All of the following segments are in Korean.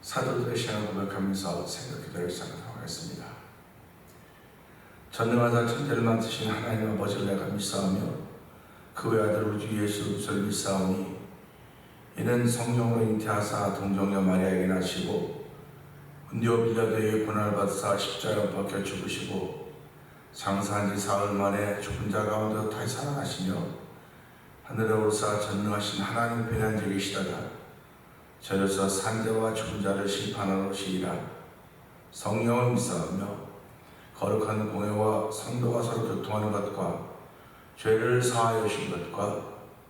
사도들의 신앙을 고백하면서 생각기도를 시작하겠습니다. 전능하사 천지를 만드신 하나님 아버지를 내가 믿사오며 그 외아들 우리 주 예수 그리스도를 믿사오니 이는 성령으로 잉태하사 동정녀 마리아에게 나시고 은디오 빌라도에게 고난을 받으사 십자가에 못 박혀 죽으시고 장사한 지 사흘 만에 죽은 자 가운데서 다시 살아나시며 하늘에 오르사 전능하신 하나님 편에 앉아 계시다가 저로서 산자와 죽은 자를 심판하러 오시리라. 성령을 믿사오며 거룩한 공회와 성도가 서로 교통하는 것과 죄를 사하여 주신 것과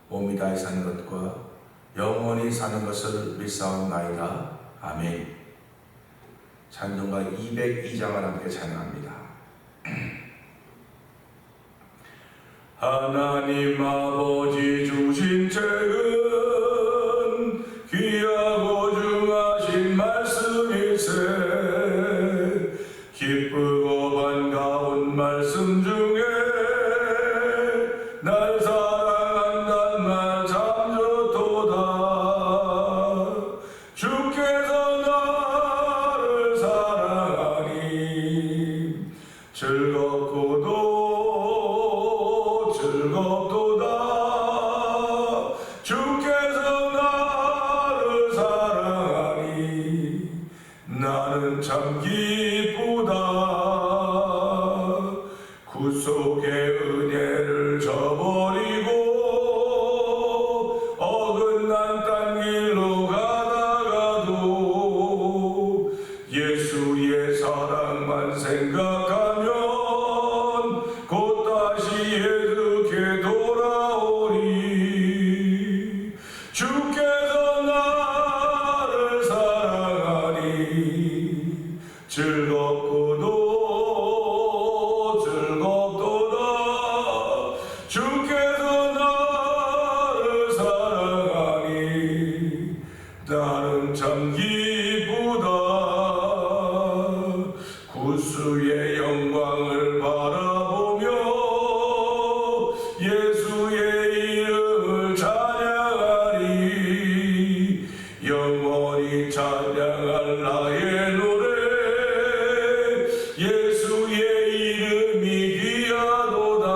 몸이 다히 사는 것과 영원히 사는 것을 믿사옵나이다. 아멘. 찬송가 202장을 함께 찬양합니다. 하나님 아버지 주신 책은 귀하고 중하신 말씀일세. 기쁘고 반가운 말씀 중에 날 사랑한단 말 참 좋도다. 주께서 나를 사랑하니 즐겁고도 즐겁도다. 주께서 나를 사랑하니 나는 참 기쁘다. 구속의 은혜를 저버리고 어긋난 딴 길로 가다가도 예수의 사랑만 생각하면 곧 다시 예수께 돌아오리. 주께서 나를 사랑하니 즐겁고도 즐겁도다. 주께서 나를 사랑하니 나는 참 기쁘다. 구수의 영광을 바라보며 예수의 이름을 찬양하리. 영원히 찬양할 나의 노래 예수의 이름이 귀하도다.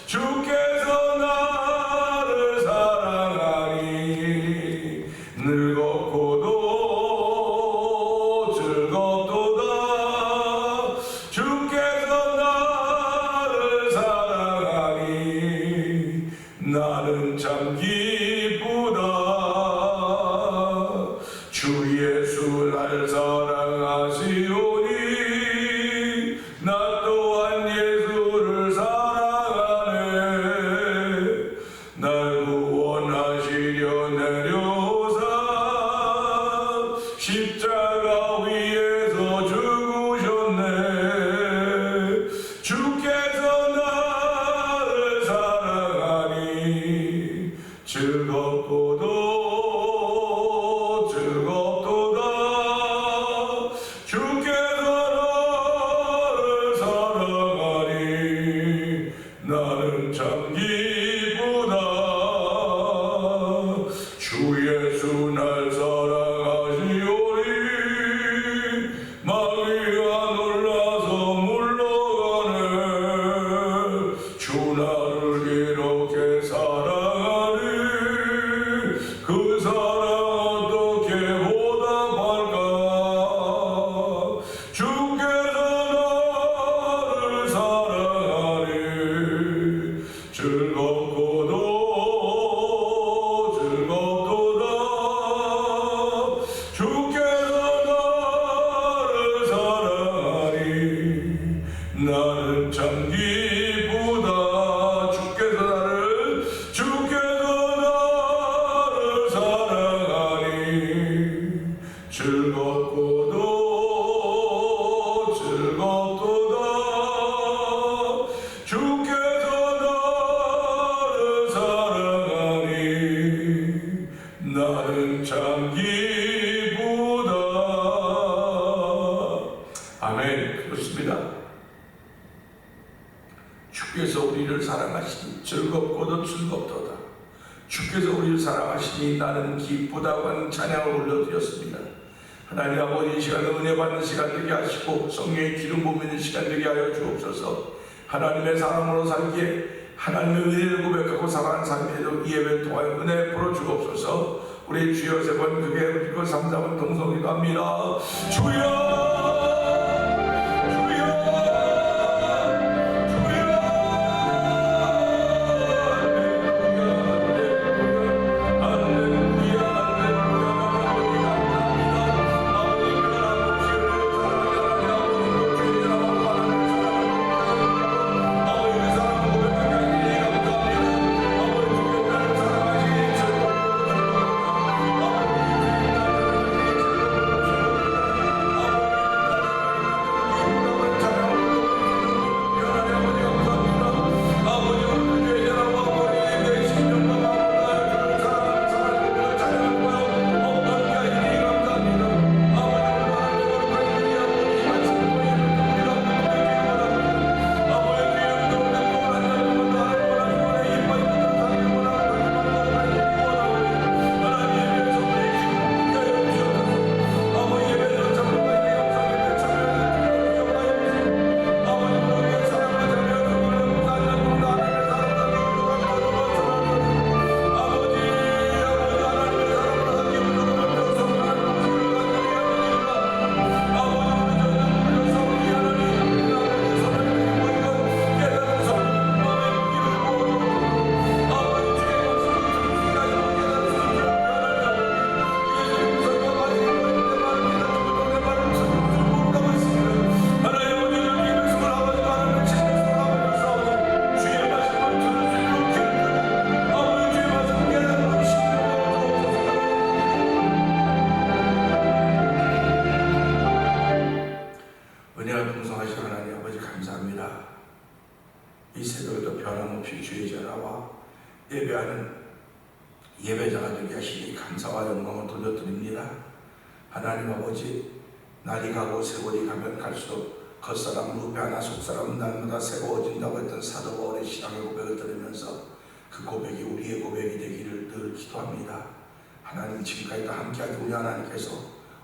주께서 나를 사랑하니 늙었고도 즐겁도다. 주께서 나를 사랑하니 나는 참 기쁘다. 주 예수 날 사랑하시오니 나 또한 예수를 사랑하네. 날 구원하시려 내려오사 십자가 위에서 죽으셨네. 주께서 나를 사랑하니 즐겁고도 즐겁도다. 주께서 나를 사랑하니 나는 참 기쁘다. 주 예수 날 사랑하시오니 마귀가 놀라서 물러가네. 주 나를 이렇게 사랑하니 그 사랑 어떻게 보답할까. 주께서 나를 사랑하니 즐겁고도 즐겁도다. 주께서 나를 사랑하니 나는 참 기쁘다. 주께서 나를 사랑하니 즐겁고도 즐겁도다. 주께서 나를 사랑하니 나는 참 기쁘다. 아멘. 그렇습니다. 주께서 우리를 사랑하시니 즐겁고도 즐겁도다. 주께서 우리를 사랑하시니 나는 기쁘다고 하는 찬양을 올려드렸습니다. 하나님 아버지, 이 시간에 은혜 받는 시간 되게 하시고 성령의 기름 부으는 시간 되게 하여 주옵소서. 하나님의 사랑으로 살기에 하나님의 은혜를 고백하고 살아가는 삶에도 이 예배를 통하여 은혜 풀어 주옵소서. 우리 주여 세 번 크게 울리고 삼삼은 동성기도 합니다. 주여 이 새벽에도 변함없이 주의 전화와 예배하는 예배자가 되게 하시니 감사와 영광을 돌려드립니다. 하나님 아버지, 날이 가고 세월이 가면 갈수록 겉사람은 후패하나 속사람은 날마다 새로워진다고 했던 사도 바울의 신앙의 고백을 들으면서 그 고백이 우리의 고백이 되기를 늘 기도합니다. 하나님, 지금까지도 함께하신 우리 하나님께서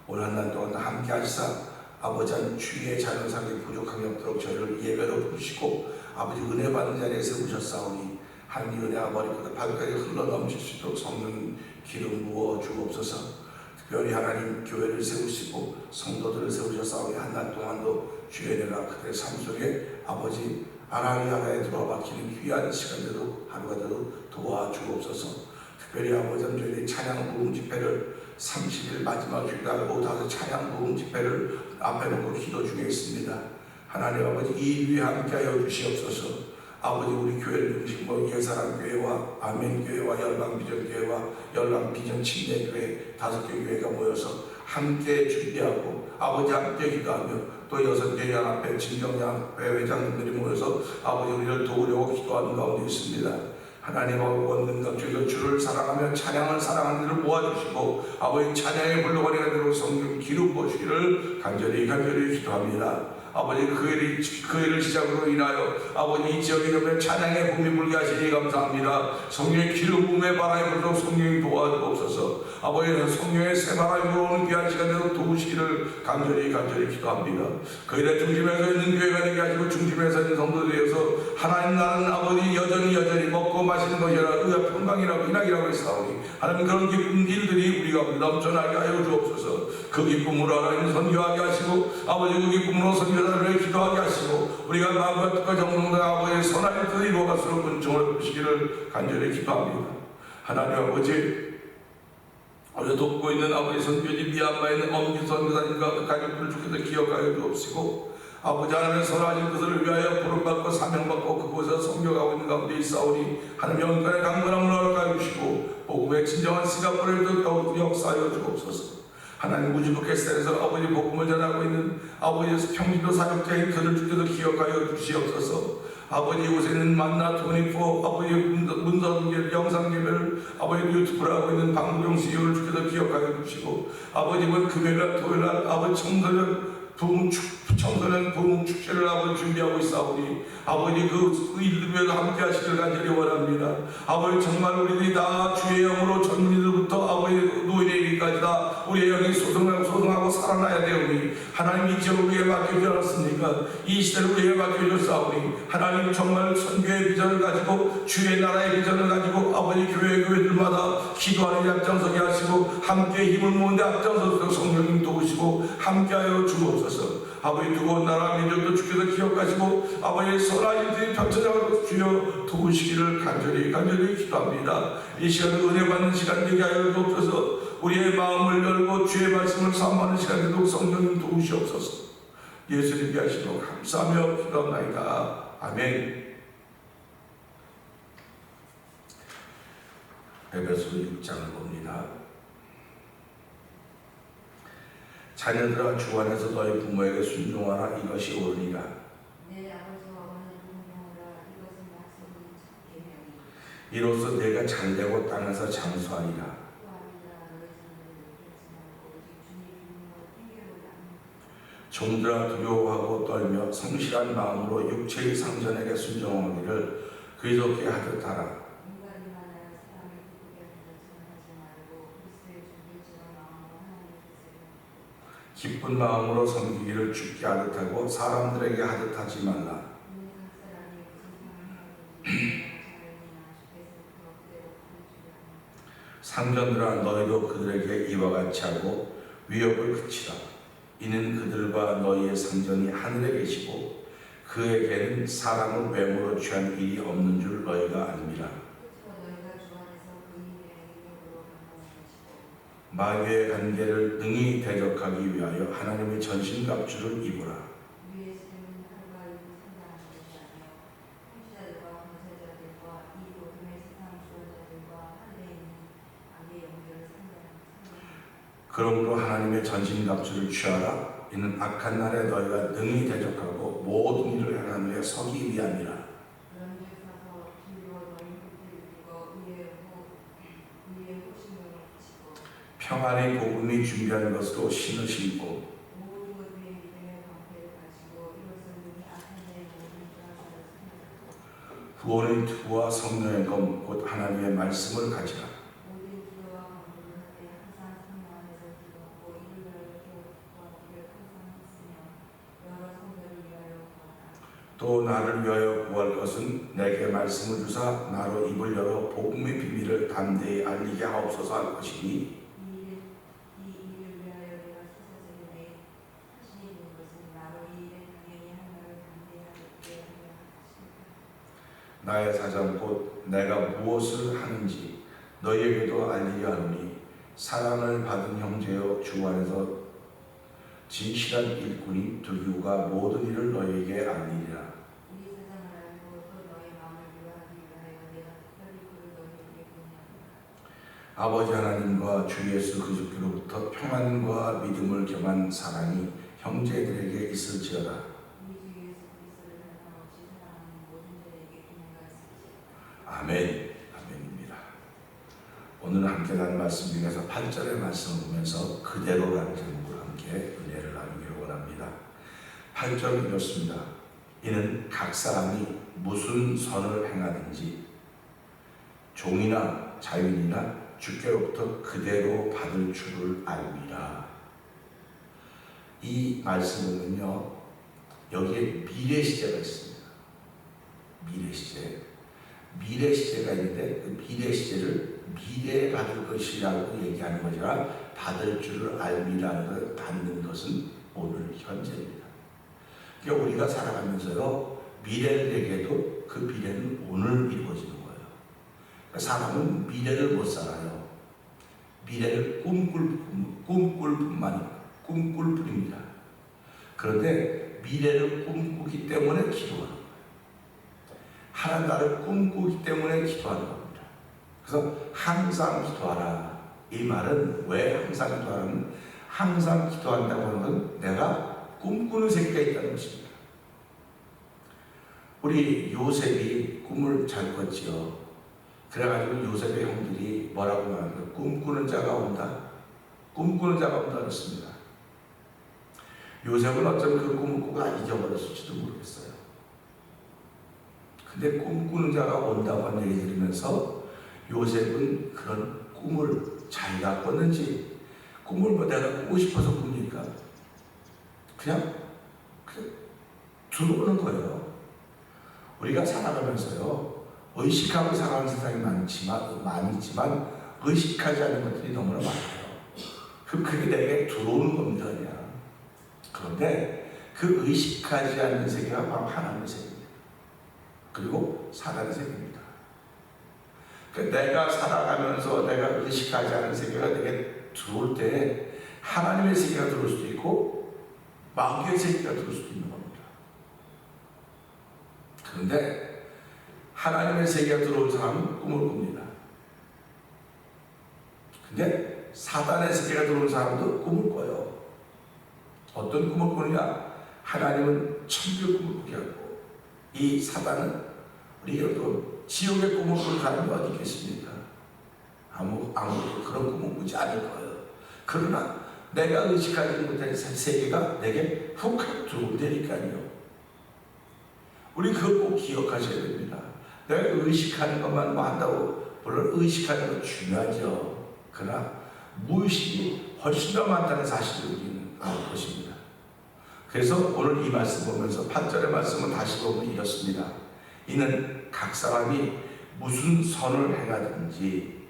올 한 날 동안 함께 하시사 아버지 주의 자녀 살기 부족함이 없도록 저희를 예배로 부르시고 아버지 은혜 받는 자리에 세우셨사오니 하나님 은혜 아버지보다 발까지 흘러넘칠 수 있도록 성령 기름 부어 주옵소서. 특별히 하나님 교회를 세우시고 성도들을 세우셨사오니 한 날 동안도 주의 은혜가 그들의 삶 속에 아버지 아라리아에 들어와 박히는 귀한 시간들도 하루가 되도 도와주옵소서. 특별히 아버지 저희의 찬양 부흥 집회를 30일 마지막 주일날 오후 5시 찬양 부흥 집회를 앞에 놓고 기도 중에 있습니다. 하나님 아버지, 이 위에 함께하여 주시옵소서. 아버지, 우리 교회를 중심으로 예사랑교회와 아멘교회와 열방비전교회와 열방비전침례교회 5개 교회가 모여서 함께 준비하고 아버지 함께 기도하며 또 6개 연합회 진정연합회 회장님들이 모여서 아버지 우리를 도우려고 기도하는 가운데 있습니다. 하나님 원능감 주에서 주를 사랑하며 찬양을 사랑하는 일을 모아주시고 아버지 찬양의 불러거리가 되도록 성령 기름 부으시기를 간절히 기도합니다. 아버지 그 일을 시작으로 인하여 아버지 이 지역에 되면 찬양의 붐이 불게 하시니 감사합니다. 성령의 기름 부음의 바람이 불도록 성령이 도와주옵소서. 아버지 성령의 새 바람이 불어오는 귀한 시간에도 도우시기를 간절히 기도합니다. 그 일의 중심에서 있는 교회가 되게 하시고 중심에서 있는 성도들에서 하나님 나는 아버지 여전히 먹고 마시는 것이라 의와 평강이라고 인학이라고 했사오니 하나님 그런 기쁜 일들이 우리가 넘쳐나게 하여 주옵소서. 그 기쁨으로 하나님 선교하게 하시고 아버지 그 기쁨으로 선교사를 기도하게 하시고 우리가 마음과 뜻과 정성과 아버지의 선한 뜻을 이루어갈수록 은총을 주시기를 간절히 기도합니다. 하나님 아버지, 우리가 돕고 있는 아버지 선교지 미얀마에 있는 엄기 선교사님과 그 가족들을 주께서 기억하여 주옵시고 아버지 하나님의 선하신 뜻을 위하여 부름받고 사명받고 그곳에서 선교하고 있는 가운데 있사오니 하나님 영광의 강건함을 허락하여 주시고 복음의 진정한 시각불을 듣고 역사하여 주옵소서. 하나님 무지부켓셀에서 아버지 복음을 전하고 있는 아버지 평신도 사역자인 그를 주께서 기억하여 주시옵소서. 아버지 이곳에는 만나 24 아버지 문서동계 영상예배를 아버지 유튜브를 하고 있는 방구용 CEO를 주께서 기억하여 주시고 아버지 금요일날 토요일날 아버지 청소년 청소년 부흥 축제를 아버지 준비하고 있사오니 아버지 그 일들에도 함께 하시길 간절히 원합니다. 아버지 정말 우리들이 다 주의 영으로 전민들부터 아버지 노인에 이르기까지 다 우리의 영이 소성하고 살아나야 되오니 하나님 이 지역을 우리에게 맡겨주지 않았습니까? 이 시대를 우리에게 맡겨주셨사오니 하나님 정말 선교의 비전을 가지고 주의 나라의 비전을 가지고 아버지 교회들마다 기도하는 앞장서게 하시고 함께 힘을 모으는데 앞장서서 성령님 도우시고 함께하여 주옵소서. 아버지 두고 나라 민족도 주께서 기억하시고 아버지의 선한 일들이 펼쳐져가고 주여 도우시기를 간절히 기도합니다. 이 시간을 은혜 받는 시간 되게 하여 주옵소서. 우리의 마음을 열고 주의 말씀을 사모하는 시간 되도록 성령님 도우시옵소서. 예수님께 하시도록 감사하며 기도합나이다. 아멘. 에베소 6장을 봅니다. 자녀들아 주 안에서 너희 부모에게 순종하라. 이것이 옳으니라. 내 아버지와 어머니를 공경하라. 이것은 약속의 첫 계명이니 이로써 내가 잘되고 땅에서 장수하리라. 또 아니라 너희 자녀를 그렇지 말고 오직 주님 이름으로 핑계로라. 종들아 두려워하고 떨며 성실한 마음으로 육체의 상전에게 순종하기를 그리스도께 하듯 하라. 인간이 만나여 사람을 기쁘게 하는 것처럼 하지 말고 그리스도의 준비처럼 마음으로 하나님의 뜻을 기쁜 마음으로 섬기기를 주께 하듯 하고 사람들에게 하듯 하지 말라. 이는 각 사람이 무슨 상을 하든지 자연이나 주께서 그대로 가르치려 합니다. 상전들아 너희도 그들에게 이와 같이 하고 위협을 그치라. 이는 그들과 너희의 상전이 하늘에 계시고 그에게는 사람을 외모로 취한 일이 없는 줄 너희가 압니다. 끝으로 너희가 주 안에서 그 일의 능력으로 강건한 것이고 마귀의 관계를 능히 대적하기 위하여 하나님의 전신갑주를 입으라. 우리의 삶은 하루가 일을 상당한 것이 아니요 통치자들과 권세자들과 이 어둠의 세상 주원자들과 하늘에 있는 악의 영들을 상대하는 그러므로 하나님의 전신갑주를 취하라. 이는 악한 날에 너희가 능히 대적하고 모든 일을 행한 후에 서기 위함이라. 그런즉 서서 길로 너희 흙을 이고 위에 호심을 붙이고 평안의 복음이 준비한 것으로 신을 신고 모든 것 위에 믿음의 방패를 가지고 이것은 능히 악한 자의 모든 불안사를 숨겨놓고 구원의 투구와 성령의 검 곧 하나님의 말씀을 가지라. 모든 기도와 간구를 할 때 항상 성령 안에서 기도하고 이를 위하여 구하기를 항상 했으며 여러 성도를 위하여 구하라. 또 나를 위하여 구할 것은 내게 말씀을 주사 나로 입을 열어 복음의 비밀을 담대히 알리게 하옵소서 할 것이니 이 일을 위하여 내가 소사적이네 하시니 된 것은 나로 이 일을 당연히 하나를 담대하게 하려 하십니다. 나의 사정 곧 내가 무엇을 하는지 너희에게도 알리려 하노니 사랑을 받은 형제여 주 안에서 진실한 일꾼이 두기우가 모든 일을 너희에게 알리리라. 우리 세상을 알고 또 너희 마음을 위로하기 위하여 내가 특별히 그를 너희에게 보내옵니다. 아버지 하나님과 주 예수 그리스도로부터 평안과 믿음을 겸한 사랑이 형제들에게 있을지어다. 우리 주 예수 그리스도를 변함없이 사랑하는 모든 자에게 은혜가 있을지어다. 아멘. 아멘입니다. 오늘 함께 나눈 말씀 중에서 8절의 말씀을 보면서 그대로라는 제목으로 함께 은혜를 나누기를 원합니다. 8절 이렇습니다. 이는 각 사람이 무슨 선을 행하든지 종이나 자유인이나 주께로부터 그대로 받을 줄을 알미라. 이 말씀은요, 여기에 미래 시제가 있습니다. 미래 시제. 미래 시제가 있는데 그 미래 시제를 미래에 받을 것이라고 얘기하는 거지만 받을 줄을 알미라는 걸 받는 것은 오늘 현재입니다. 그러니까 우리가 살아가면서요, 미래를 얘기해도 그 미래는 오늘 이루어지는 거예요. 그러니까 사람은 미래를 못 살아요. 미래를 꿈꿀 뿐입니다. 그런데 미래를 꿈꾸기 때문에 기도하는 거예요. 하나님 나를 꿈꾸기 때문에 기도하는 겁니다. 그래서 항상 기도하라. 이 말은 왜 항상 기도하라는, 항상 기도한다고 하는 건 내가 꿈꾸는 세계가 있다는 것입니다. 우리 요셉이 꿈을 잘 꿨지요. 그래가지고 요셉의 형들이 뭐라고 말합니까? 꿈꾸는 자가 온다. 꿈꾸는 자가 온다 그랬습니다. 요셉은 어쩌면 그 꿈을 꾸고 잊어버렸을지도 모르겠어요. 근데 꿈꾸는 자가 온다고 하는 얘기 들으면서 요셉은 그런 꿈을 자기가 꿨는지, 꿈을 뭐 내가 꾸고 싶어서 꾸니까 그냥 들어오는 거예요. 우리가 살아가면서요, 의식하고 살아가는 세상이 많이 있지만 의식하지 않는 것들이 너무나 많아요. 그게 내게 들어오는 겁니다, 그냥. 그런데 그 의식하지 않는 세계가 바로 하나님의 세계입니다. 그리고 사단의 세계입니다. 내가 살아가면서 내가 의식하지 않은 세계가 내게 들어올 때 하나님의 세계가 들어올 수도 있고 마귀의 세계가 들어올 수도 있는 겁니다. 그런데 하나님의 세계가 들어온 사람은 꿈을 꿉니다. 근데 사단의 세계가 들어온 사람도 꿈을 꿔요. 어떤 꿈을 꾸느냐? 하나님은 천국의 꿈을 꾸게 하고, 이 사단은 우리도 지옥의 꿈을 꾸는 사람이 어디 있겠습니까? 아무도 그런 꿈을 꾸지 않을 거예요. 그러나 내가 의식하지 못한 세계가 내게 훅 들어오니까요. 우리 그걸 꼭 기억하셔야 됩니다. 내가 의식하는 것만 뭐 한다고, 물론 의식하는 건 중요하죠. 그러나 무의식이 훨씬 더 많다는 사실을 우리는 알 것입니다. 그래서 오늘 이 말씀 보면서 8절의 말씀은 다시 보면 이렇습니다. 이는 각 사람이 무슨 선을 행하든지,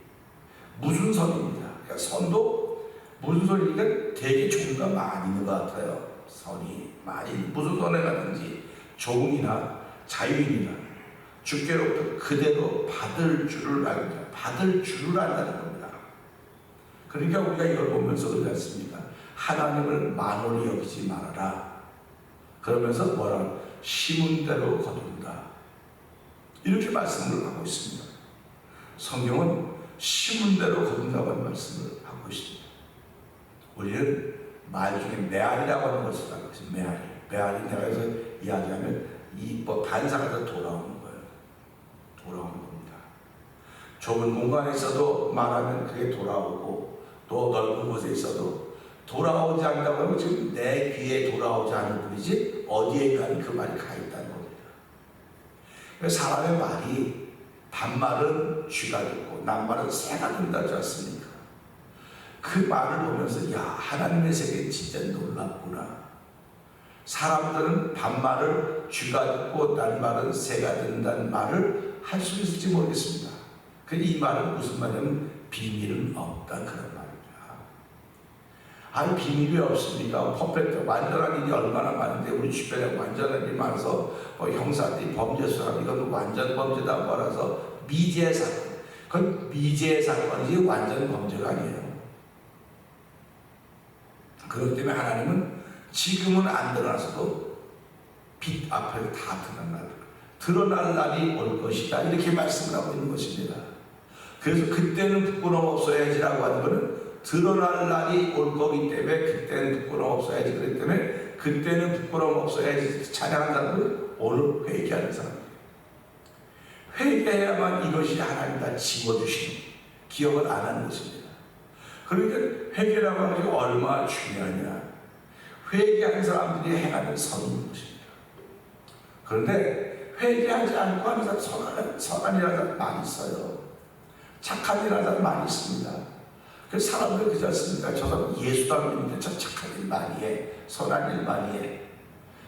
무슨 선입니다. 그러니까 선도 무슨 선이니까 되게 종류가 많이 있는 것 같아요. 선이 많이 무슨 선을 행하든지 종이나 자유인이나 주께로부터 그대로 받을 줄을 압니다. 받을 줄을 안다는 겁니다. 그러니까 우리가 이걸 보면서 그러지 않습니까? 하나님을 만홀히 여기지 말아라. 그러면서 뭐라? 심은 대로 거둔다. 이렇게 말씀을 하고 있습니다. 성경은 심은 대로 거둔다고 하는 말씀을 하고 있습니다. 우리는 말 중에 메아리라고 하는 것을 알고 있습니다. 메아리 내가 해서 이야기하면 이 반사가 다 돌아오는 거예요. 돌아오는 겁니다. 좁은 공간에 있어도 말하면 그게 돌아오고, 또 넓은 곳에 있어도 돌아오지 않는다고 하면 지금 내 귀에 돌아오지 않을 뿐이지 어디에간 그 말이 가 있다는 겁니다. 사람의 말이 반말은 쥐가 듣고 낱말은 새가 듣는다지 않습니까? 그 말을 보면서 야, 하나님의 세계 진짜 놀랍구나. 사람들은 반말을 쥐가 듣고 낱말은 새가 듣는다는 말을 할 수 있을지 모르겠습니다. 근데 이 말은 무슨 말이냐면 비밀은 없다, 그런 말입니다. 아니, 비밀이 없습니까? 퍼펙트, 완전한 일이 얼마나 많은데 우리 주변에 완전한 일이 많아서 형사들이 범죄 수사람 이건 완전 범죄다 말아서 미제의 사건, 그건 미제의 사건이지 완전 범죄가 아니에요. 그렇기 때문에 하나님은 지금은 안 드러나서도 빛 앞에 다 드러날 날이 올 것이다, 이렇게 말씀을 하고 있는 것입니다. 그래서 그때는 부끄러움 없어야지라고 하는 것은 드러날 날이 올 거기 때문에 그때는 부끄러움 없어야지, 그렇기 때문에 그때는 부끄러움 없어야지 찬양하는 사람들은 오늘 회개하는 사람들, 회개해야만 이것이 하나님 다 집어주신 기억을 안 하는 것입니다. 그러니까 회개라고 하는 것이 얼마나 중요하냐, 회개하는 사람들이 행하는 선인 것입니다. 그런데 회개하지 않고 하는 사람, 선한이라는 사람 많이 있어요. 착한 일하는 사람 많이 있습니다. 그래서 사람들 그렇지 않습니까? 저 사람 예수도 안 믿는데 저 착한 일 많이 해, 선한 일 많이 해.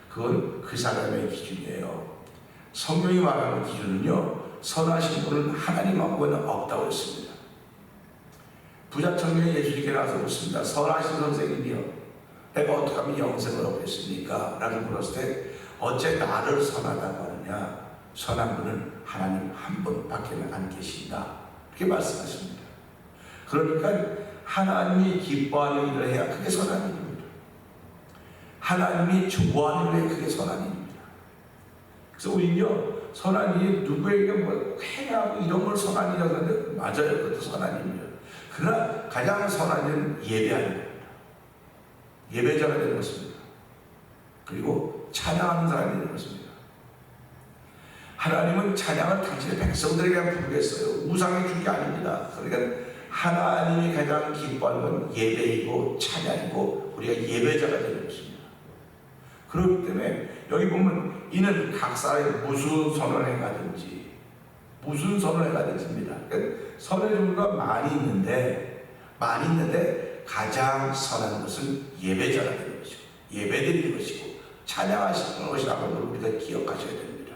그건 그 사람의 기준이에요. 성경이 말하는 기준은요, 선하신 분은 하나님하고는 없다고 했습니다. 부자 청년이 예수님께 나와서 묻습니다. 선하신 선생님이요, 내가 어떻게 하면 영생을 얻겠습니까? 라고 물었을 때 어째 나를 선하다고 하느냐? 선한 분은 하나님 한 분밖에 안 계신다, 이렇게 말씀하십니다. 그러니까 하나님이 기뻐하는 일을 해야 그게 선한 일입니다. 하나님이 좋아하는 일을 해야 그게 선한 일입니다. 그래서 우리는요, 선한 일이 누구에게 뭐 행하고 이런 걸 선한 일이라고 하는데 맞아요, 그것도 선한 일입니다. 그러나 가장 선한 일은 예배하는 겁니다. 예배자가 되는 것입니다. 그리고 찬양하는 사람이 되는 것입니다. 하나님은 찬양을 당신의 백성들에게 부르겠어요. 우상이 준 게 아닙니다. 그러니까 하나님이 가장 기뻐하는 건 예배이고 찬양이고 우리가 예배자가 되는 것입니다. 그렇기 때문에 여기 보면 이는 각 사람이 무슨 선언에 가든지 무슨 선언에 가든지입니다. 그러니까 선의 종류가 많이 있는데 가장 선한 것은 예배자가 되는 것이고 예배드리는 것이고 찬양하시는 것이라고 우리가 기억하셔야 됩니다.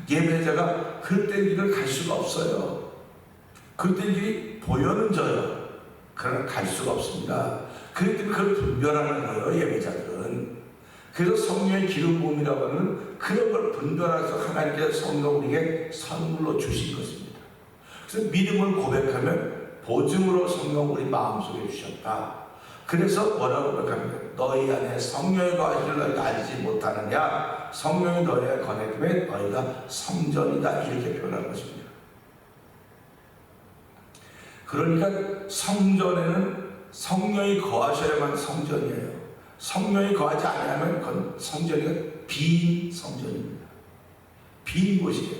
예배자가 그릇된 길을 갈 수가 없어요. 그릇된 길이 보여는 져요. 그러나 갈 수가 없습니다. 그렇기 때문에 그걸 분별하는 거예요, 예배자들은. 그래서 성령의 기름 부음이라고 하는 그런 걸 분별해서 하나님께서 성령 우리에게 선물로 주신 것입니다. 그래서 믿음을 고백하면 보증으로 성령 우리 마음속에 주셨다. 그래서 뭐라고 고백합니까? 너희 안에 성령의 거하시를 너희가 알지 못하느냐? 성령이 너희에 거하기에 너희가 성전이다. 이렇게 표현한 것입니다. 그러니까 성전에는 성령이 거하셔야만 성전이에요. 성령이 거하지 않으면 그건 성전이 빈 성전입니다. 빈 곳이에요.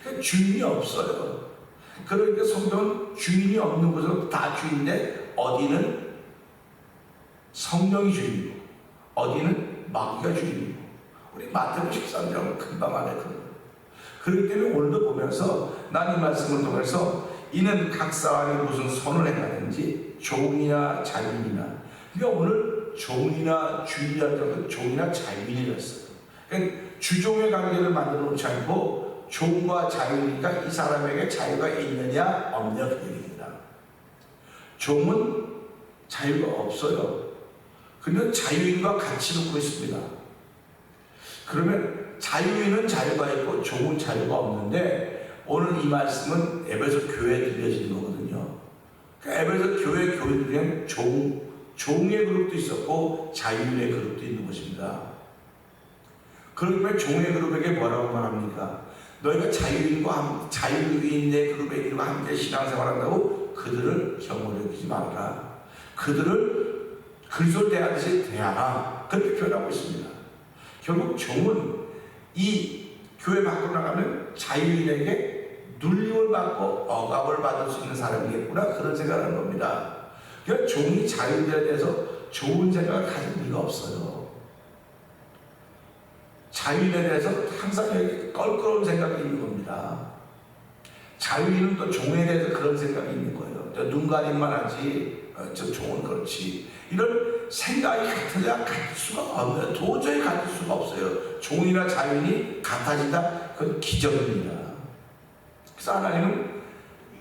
그러니까 주인이 없어요. 그러니까 성전은 주인이 없는 곳은 다 주인인데 어디는 성령이 주인이고 어디는 마귀가 주인이고 우리 마태복음 13장 금방 안에 그렇기 때문에 오늘도 보면서 난 이 말씀을 통해서 이는 각 사람이 무슨 선을 행하든지 종이나 자유인이나 그러니까 오늘 종이나 주인이라고 종이나 자유인이랬어요. 그러니까 주종의 관계를 만들어 놓지 않고 종과 자유니까 이 사람에게 자유가 있느냐 없느냐 그 얘기입니다. 종은 자유가 없어요. 근데 자유인과 같이 놓고 있습니다. 그러면 자유인은 자유가 있고 종은 자유가 없는데 오늘 이 말씀은 에베소 교회에 들려지는 거거든요. 그러니까 에베소 교회 교인들은 종의 그룹도 있었고 자유인의 그룹도 있는 것입니다. 그러면 종의 그룹에게 뭐라고 말합니까? 너희가 자유인의 그룹에게와 함께 신앙생활한다고 그들을 경홀히 여기지 말아라. 그들을 그리스도 대하듯이 대하라. 그렇게 표현하고 있습니다. 결국 종은 이 교회 밖으로 나가면 자유인에게 눌림을 받고 억압을 받을 수 있는 사람이겠구나 그런 생각을 하는 겁니다. 그러니까 종이 자유인에 대해서 좋은 생각을 가질 리가 없어요. 자유인에 대해서 항상 여기 껄끄러운 생각이 있는 겁니다. 자유인은 또 종에 대해서 그런 생각이 있는 거예요. 눈 가림만 하지 저 종은 그렇지 이런 생각이 같으냐 같을 수가 없어요. 도저히 같을 수가 없어요. 종이나 자유인이 같아진다? 그건 기적입니다. 그래서 하나님은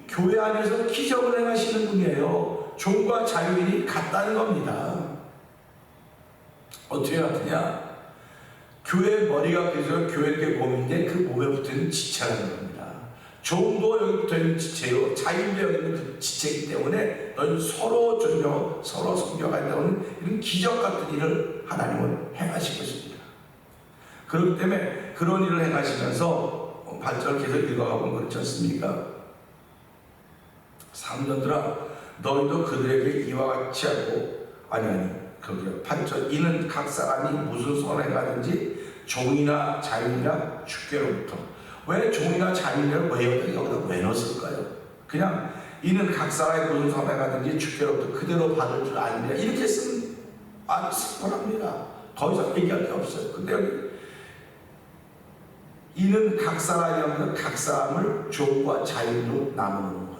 교회 안에서 기적을 행하시는 분이에요. 종과 자유인이 같다는 겁니다. 어떻게 같으냐? 교회의 머리가 그래서 교회의 몸인데 그 몸에 붙어있는 지체라는 겁니다. 종도 여기 붙어있는 지체요, 자유인도 여기 있는 그 지체이기 때문에 너희 서로 존경, 서로 성경한다는 이런 기적 같은 일을 하나님은 행하실 것입니다. 그렇기 때문에 그런 일을 행하시면서 8절 계속 읽어가보면 그렇지 않습니까? 3년들아 너희도 그들에게 이와 같이 하고 아니 거기요 8절 이는 각 사람이 무슨 선에 가든지 종이나 자유인이나 주께로부터 왜 종이나 자유인을 왜 여기다 왜 넣었을까요? 그냥 이는 각 사람이 무슨 선에 가든지 주께로부터 그대로 받을 줄 아느냐 이렇게 쓰면 아주 simple 더 이상 얘기할 게 없어요. 근데 여기 이는 각 사람이라면 각 사람을 종과 자유인으로 나누는 거예요.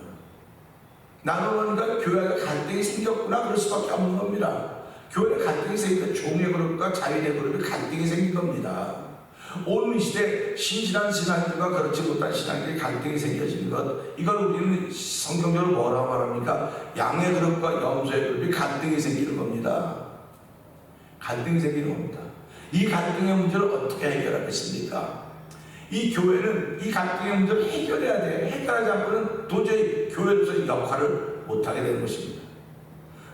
나누니까 교회가 갈등이 생겼구나 그럴 수밖에 없는 겁니다. 교회에 갈등이 생기니까 종의 그룹과 자유인의 그룹이 갈등이 생긴 겁니다. 오늘 이 시대 신실한 신앙들과 그렇지 못한 신앙들이 갈등이 생겨지는 것 이걸 우리는 성경적으로 뭐라고 말합니까? 양의 그룹과 염소의 그룹이 갈등이 생기는 겁니다. 갈등이 생기는 겁니다. 이 갈등의 문제를 어떻게 해결하겠습니까? 이 교회는 이 갈등의 문제를 해결해야 돼요. 해결하지 않고는 도저히 교회로서의 역할을 못하게 되는 것입니다.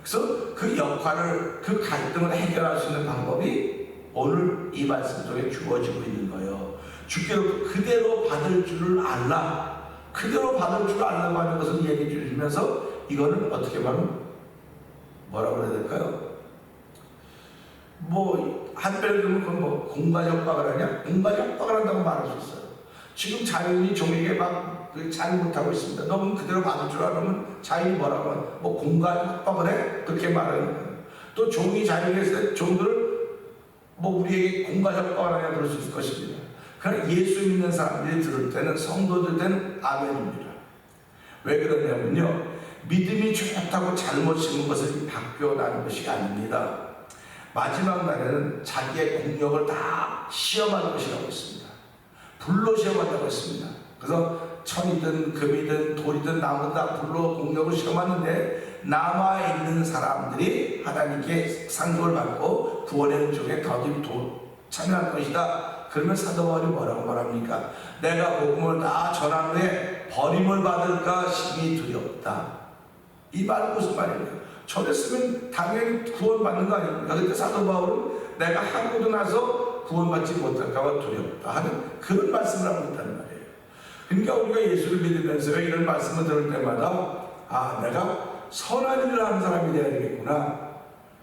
그래서 그 역할을, 그 갈등을 해결할 수 있는 방법이 오늘 이 말씀 속에 주어지고 있는 거예요. 주께로 그대로 받을 줄을 알라. 그대로 받을 줄을 알라고 하는 것을 얘기해 주시면서 이거는 어떻게 보면 뭐라고 해야 될까요? 한편에 들으면 그건 공간 협박을 하냐? 공간 협박을 한다고 말할 수 있어요. 지금 자유인이 종에게 잘 못하고 있습니다. 너는 그대로 받을 줄 알면 자유인이 뭐라고 하면 공간 협박을 해? 그렇게 말하는 거예요. 또 종이 자유인에서 종들을 뭐 우리에게 공과적 뻔하게 들을 수 있을 것입니다. 그러나 예수 믿는 사람들이 들을 때는, 성도들 때는 아멘입니다. 왜 그러냐면요, 믿음이 좋다고 잘못 심은 것을 바뀌어나는 것이 아닙니다. 마지막 날에는 자기의 공력을 다 시험할 것이라고 했습니다. 불로 시험한다고 했습니다. 그래서 천이든 금이든 돌이든 나무든 다 불로 공력을 시험하는데, 남아있는 사람들이 하나님께 상급을 받고 구원의 은총에 더욱 참여할 것이다. 그러면 사도 바울이 뭐라고 말합니까? 내가 복음을 다 전한 후에 버림을 받을까 심히 두렵다. 이 말은 무슨 말입니까? 저랬으면 당연히 구원받는 거 아닙니까? 그때 사도 바울은 내가 하고도 나서 구원받지 못할까 두렵다 하는 그런 말씀을 하고 있다는 말이에요. 그러니까 우리가 예수를 믿으면서 이런 말씀을 들을 때마다, 아, 내가 선한 일을 하는 사람이 되어야 되겠구나.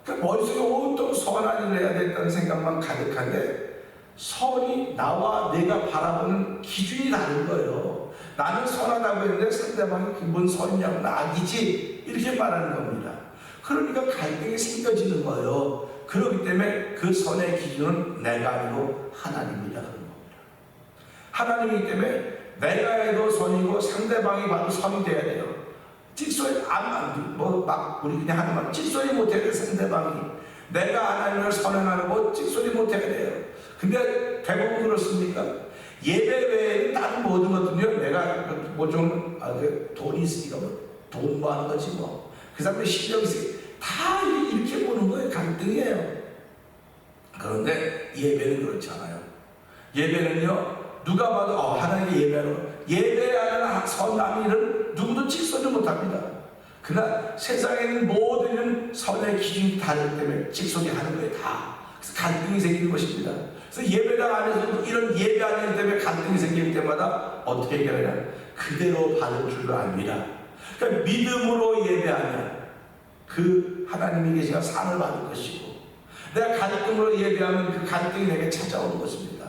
그러니까 머릿속에 온통 선한 일을 해야 된다는 생각만 가득한데, 선이 나와 내가 바라보는 기준이 다른 거예요. 나는 선하다고 했는데 상대방이 뭔 선이냐고 낙이지 이렇게 말하는 겁니다. 그러니까 갈등이 생겨지는 거예요. 그렇기 때문에 그 선의 기준은 내가 아니고 하나님이다 그런 겁니다. 하나님이기 때문에 내가 해도 선이고 상대방이 봐도 선이 돼야 돼요. 찍소리 우리 그냥 하는 말 찍소리 못해야 돼. 상대방이 내가 하나님을 선행하고 찍소리 못해야 돼요. 근데 대부분 그렇습니까? 예배 외에는 다른 모든 것들은요, 내가 돈이 있으니까 돈 모아는 거지 뭐. 그 사람의 실력이 있으니까 다 이렇게 보는 거예요. 갈등이에요. 그런데 예배는 그렇지 않아요. 예배는요, 누가 봐도 하나님께 예배하는 선한 일은 누구도 직선을 못합니다. 그러나 세상에는 모든 일은 선의 기준이 다르기 때문에 직선이 하는 거예요. 다. 그래서 갈등이 생기는 것입니다. 그래서 예배당 안에서 이런 예배하는 일 때문에 갈등이 생길 때마다 어떻게 해결하냐? 그대로 받을 줄을 압니다. 그러니까 믿음으로 예배하면 그 하나님이 계시가 상을 받을 것이고, 내가 갈등으로 예배하면 그 갈등이 내게 찾아오는 것입니다.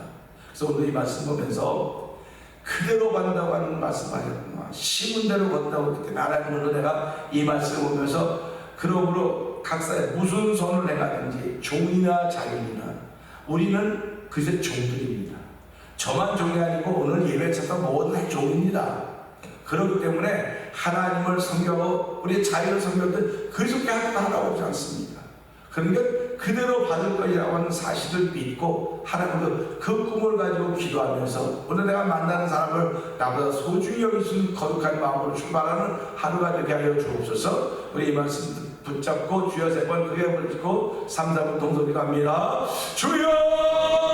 그래서 오늘 이 말씀 보면서 그대로 받는다고 하는 말씀 하셨구나. 심은 대로 걷다고 했기 때문에 하나님으로 내가 이 말씀을 보면서 그러므로 각사에 무슨 선을 행하든지 종이나 자유이나 우리는 그새 종들입니다. 저만 종이 아니고 오늘 예배 찾아 모든 다 종입니다. 그렇기 때문에 하나님을 섬겨하고 우리의 자유를 섬겼던 그렇게 하라고 하지 않습니다. 그러니까 그대로 받을 거라고 하는 사실을 믿고 하나님도 그 꿈을 가지고 기도하면서 오늘 내가 만나는 사람을 나보다 소중히 여기시는 거룩한 마음으로 출발하는 하루가 되게 하여 주옵소서. 우리 이 말씀 붙잡고 주여 3번 크게 부르시고 3, 4분 동소리 갑니다. 주여